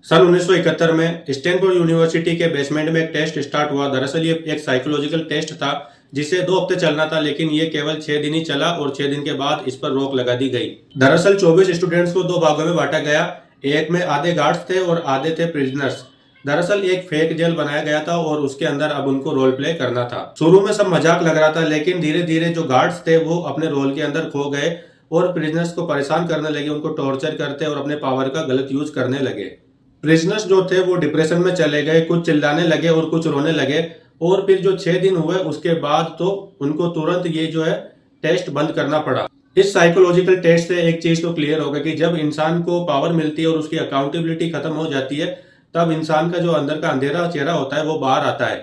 सन 1971 में Stanford university के basement में एक टेस्ट स्टार्ट हुआ। दरअसल ये एक साइकोलॉजिकल टेस्ट था जिसे 2 हफ्ते चलना था, लेकिन ये केवल 6 दिन ही चला और 6 दिन के बाद इस पर रोक लगा दी गई। दरअसल 24 स्टूडेंट्स को 2 भागों में बांटा गया। एक में आधे गार्ड्स थे और आधे थे प्रिजनर्स। दरअसल एक फेक जेल बनाया गया था और उसके अंदर अब उनको रोल प्ले करना था। शुरू में सब मजाक लग रहा था, लेकिन धीरे धीरे जो गार्ड्स थे वो अपने रोल के अंदर खो गए और प्रिजनर्स को परेशान करने लगे, उनको टॉर्चर करते और अपने पावर का गलत यूज करने लगे। प्रिजनर्स जो थे वो डिप्रेशन में चले गए, कुछ चिल्लाने लगे और कुछ रोने लगे। और फिर जो 6 दिन हुए उसके बाद तो उनको तुरंत ये जो है टेस्ट बंद करना पड़ा। इस साइकोलॉजिकल टेस्ट से एक चीज तो क्लियर होगा कि जब इंसान को पावर मिलती है और उसकी अकाउंटेबिलिटी खत्म हो जाती है, तब इंसान का जो अंदर का अंधेरा चेहरा होता है वो बाहर आता है।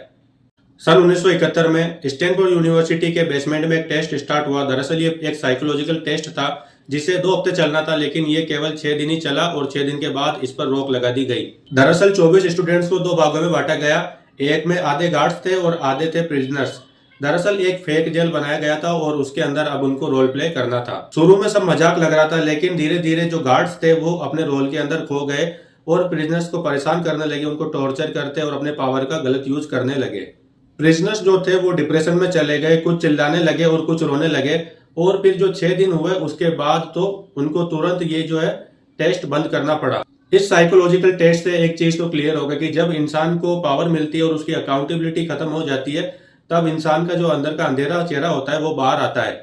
सन 1971 में स्टैनफोर्ड यूनिवर्सिटी के बेसमेंट में एक टेस्ट स्टार्ट हुआ। दरअसल ये एक साइकोलॉजिकल टेस्ट था जिसे 2 हफ्ते चलना था, लेकिन ये केवल 6 दिन ही चला और 6 दिन के बाद इस पर रोक लगा दी गई। दरअसल 24 स्टूडेंट्स को 2 भागों में बांटा गया। एक में आधे गार्ड्स थे और आधे थे प्रिजनर्स। दरअसल एक फेक जेल बनाया गया था और उसके अंदर अब उनको रोल प्ले करना था। शुरू में सब मजाक लग रहा था, लेकिन धीरे धीरे जो गार्ड्स थे वो अपने रोल के अंदर खो गए और प्रिजनर्स को परेशान करने लगे, उनको टॉर्चर करते और अपने पावर का गलत यूज करने लगे। प्रिजनर्स जो थे वो डिप्रेशन में चले गए, कुछ चिल्लाने लगे और कुछ रोने लगे। और फिर जो 6 दिन हुए उसके बाद तो उनको तुरंत ये जो है टेस्ट बंद करना पड़ा। इस साइकोलॉजिकल टेस्ट से एक चीज तो क्लियर होगा कि जब इंसान को पावर मिलती है और उसकी अकाउंटेबिलिटी खत्म हो जाती है, तब इंसान का जो अंदर का अंधेरा चेहरा होता है वो बाहर आता है।